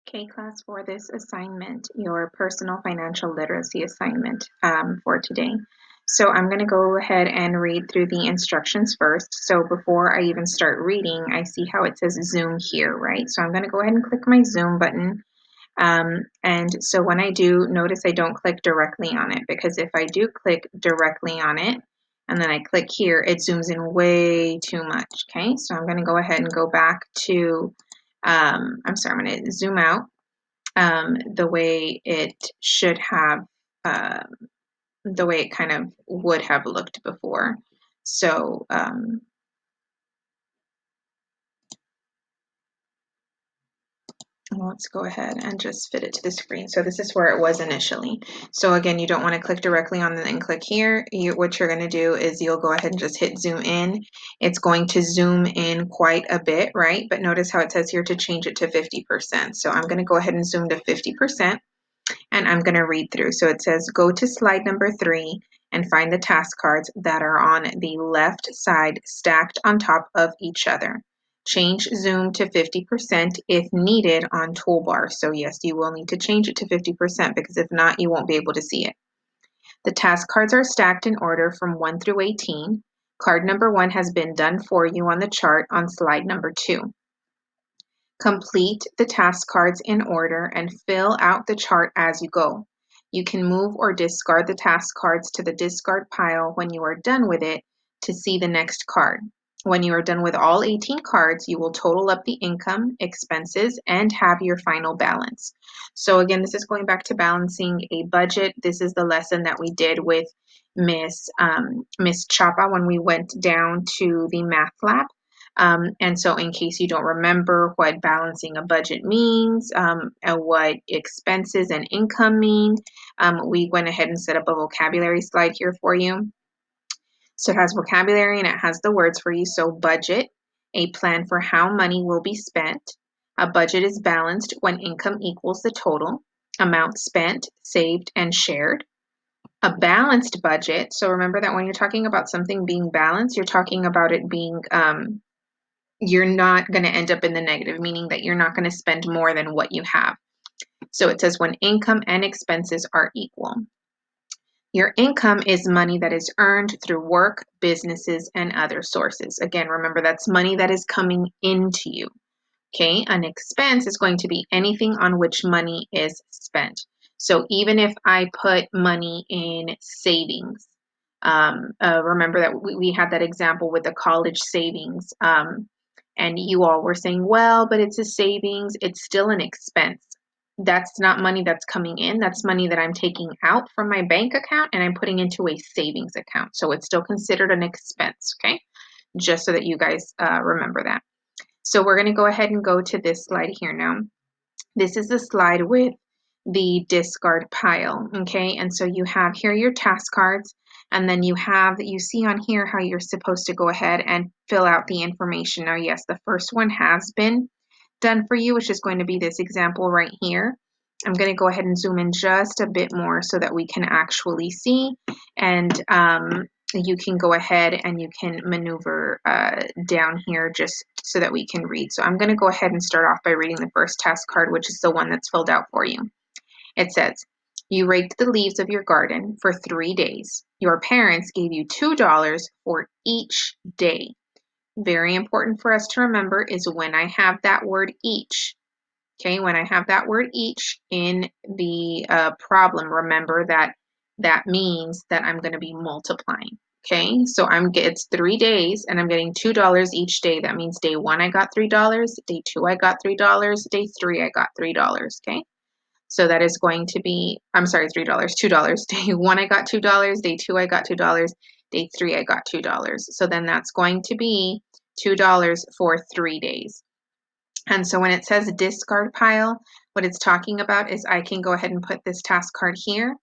Okay, class, for this assignment, your personal financial literacy assignment for today. So I'm going to go ahead and read through the instructions first. So before I even start reading, I see how it says Zoom here, right? So I'm going to go ahead and click my Zoom button. And so when I do, notice I don't click directly on it, because if I do click directly on it and then I click here, it zooms in way too much. Okay, so I'm going to go ahead and go back to I'm going to zoom out the way it should have, the way it kind of would have looked before. So let's go ahead and just fit it to the screen. So this is where it was initially. So again, you don't want to click directly on it and click here. What you're going to do is you'll go ahead and just hit zoom in. It's going to zoom in quite a bit, right? But notice how it says here to change it to 50%. So I'm going to go ahead and zoom to 50%. And I'm going to read through. So it says, go to slide number 3 and find the task cards that are on the left side stacked on top of each other. Change zoom to 50% if needed on toolbar. So yes, you will need to change it to 50%, because if not, you won't be able to see it. The task cards are stacked in order from 1 through 18. Card number 1 has been done for you on the chart on slide number 2. Complete the task cards in order and fill out the chart as you go. You can move or discard the task cards to the discard pile when you are done with it to see the next card. When you are done with all 18 cards, you will total up the income, expenses, and have your final balance. So again, this is going back to balancing a budget. This is the lesson that we did with Miss Chapa when we went down to the math lab. And so in case you don't remember what balancing a budget means, and what expenses and income mean, we went ahead and set up a vocabulary slide here for you. So it has vocabulary and it has the words for you. So budget, a plan for how money will be spent. A budget is balanced when income equals the total amount spent, saved, and shared. A balanced budget. So remember that when you're talking about something being balanced, you're talking about it being you're not going to end up in the negative, meaning that you're not going to spend more than what you have. So it says when income and expenses are equal. Your income is money that is earned through work, businesses, and other sources. Again, remember that's money that is coming into you. Okay, an expense is going to be anything on which money is spent. So even if I put money in savings, remember that we had that example with the college savings, and you all were saying, well, but it's a savings, it's still an expense. That's not money that's coming in. That's money that I'm taking out from my bank account and I'm putting into a savings account. So it's still considered an expense, okay? Just so that you guys remember that. So we're going to go ahead and go to this slide here now. This is the slide with the discard pile, okay? And so you have here your task cards, and then you see on here how you're supposed to go ahead and fill out the information. Now, yes, the first one has been done for you, which is going to be this example right here. I'm going to go ahead and zoom in just a bit more so that we can actually see, and you can go ahead and you can maneuver down here just so that we can read. So I'm going to go ahead and start off by reading the first task card, which is the one that's filled out for you. It says, you raked the leaves of your garden for 3 days. Your parents gave you $2 for each day. Very important for us to remember is when I have that word each. Okay, when I have that word each in the problem, remember that that means that I'm going to be multiplying. Okay, so it's 3 days and I'm getting $2 each day. That means day 1 I got $3, day 2 I got $3, day 3 I got $3. Okay, so that is going to be, I'm sorry, $3, $2. Day 1 I got $2, day 2 I got $2, day 3 I got $2. So then that's going to be $2 for 3 days. And so when it says discard pile, what it's talking about is I can go ahead and put this task card here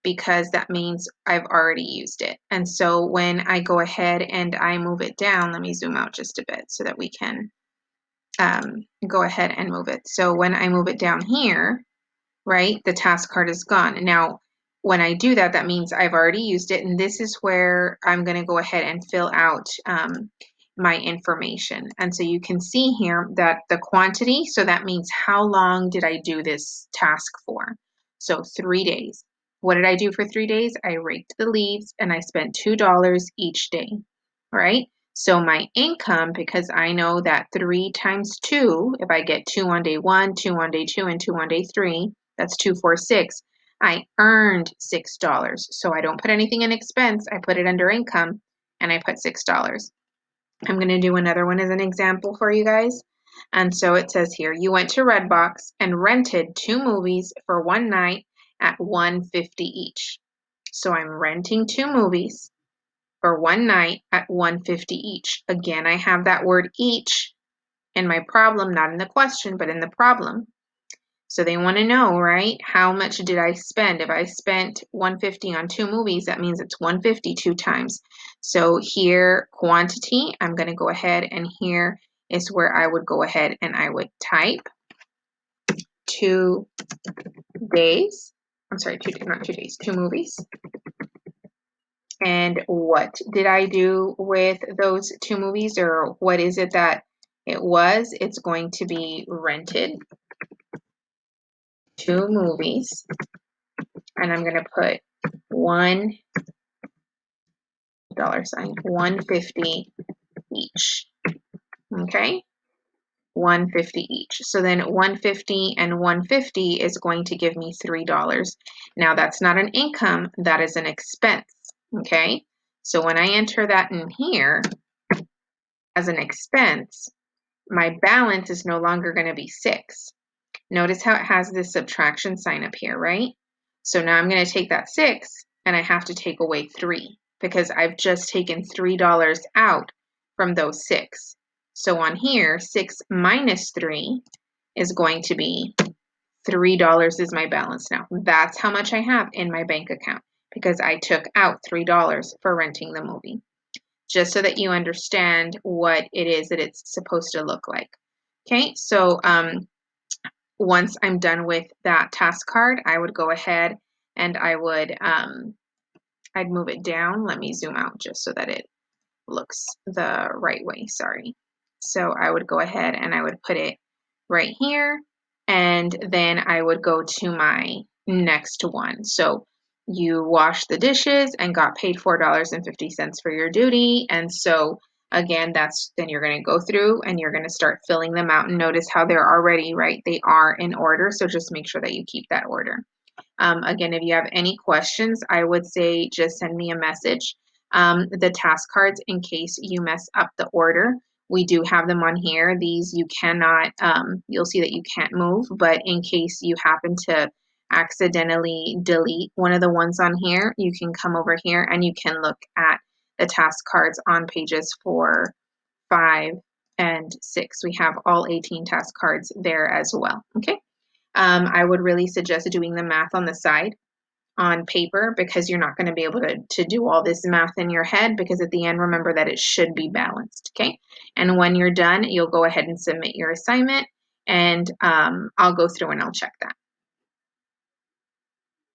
because that means I've already used it. And so when I go ahead and I move it down, let me zoom out just a bit so that we can go ahead and move it. So when I move it down here, right, the task card is gone. Now, when I do that, that means I've already used it. And this is where I'm going to go ahead and fill out my information. And so you can see here that the quantity, so that means how long did I do this task for? So 3 days. What did I do for 3 days? I raked the leaves and I spent $2 each day, right? So my income, because I know that 3 times 2, if I get 2 on day 1, 2 on day 2, and 2 on day 3, that's 2, 4, 6. I earned $6. So I don't put anything in expense. I put it under income and I put $6. I'm going to do another one as an example for you guys. And so it says here, you went to Redbox and rented 2 movies for one night at $150 each. So I'm renting 2 movies for one night at $150 each. Again, I have that word each in my problem, not in the question, but in the problem. So they want to know, right? How much did I spend? If I spent $150 on 2 movies, that means it's $150 2 times. So here, quantity, I'm going to go ahead, and here is where I would go ahead and I would type 2 days. I'm sorry, not 2 days, 2 movies. And what did I do with those 2 movies, or what is it that it was? It's going to be rented 2 movies, and I'm going to put $1 $150 each. Okay, $150 each. So then 150 and 150 is going to give me $3. Now that's not an income, that is an expense. Okay, so when I enter that in here as an expense, my balance is no longer going to be 6. Notice how it has this subtraction sign up here, right? So now I'm going to take that 6 and I have to take away 3 because I've just taken $3 out from those 6. So on here, 6 minus 3 is going to be $3 is my balance now. That's how much I have in my bank account because I took out $3 for renting the movie. Just so that you understand what it is that it's supposed to look like. Okay, so once I'm done with that task card, I would go ahead and I would, I'd move it down. Let me zoom out just so that it looks the right way, sorry. So I would go ahead and I would put it right here, and then I would go to my next one. So you washed the dishes and got paid $4.50 for your duty, and so again, then you're going to go through and you're going to start filling them out, and notice how they're already, right, they are in order, so just make sure that you keep that order. Again, if you have any questions, I would say just send me a message. The task cards, in case you mess up the order, we do have them on here. These you cannot, you'll see that you can't move, but in case you happen to accidentally delete one of the ones on here, you can come over here and you can look at the task cards on pages 4, 5, and 6. We have all 18 task cards there as well, okay? I would really suggest doing the math on the side on paper because you're not going to be able to do all this math in your head, because at the end, remember that it should be balanced, okay? And when you're done, you'll go ahead and submit your assignment, and I'll go through and I'll check that.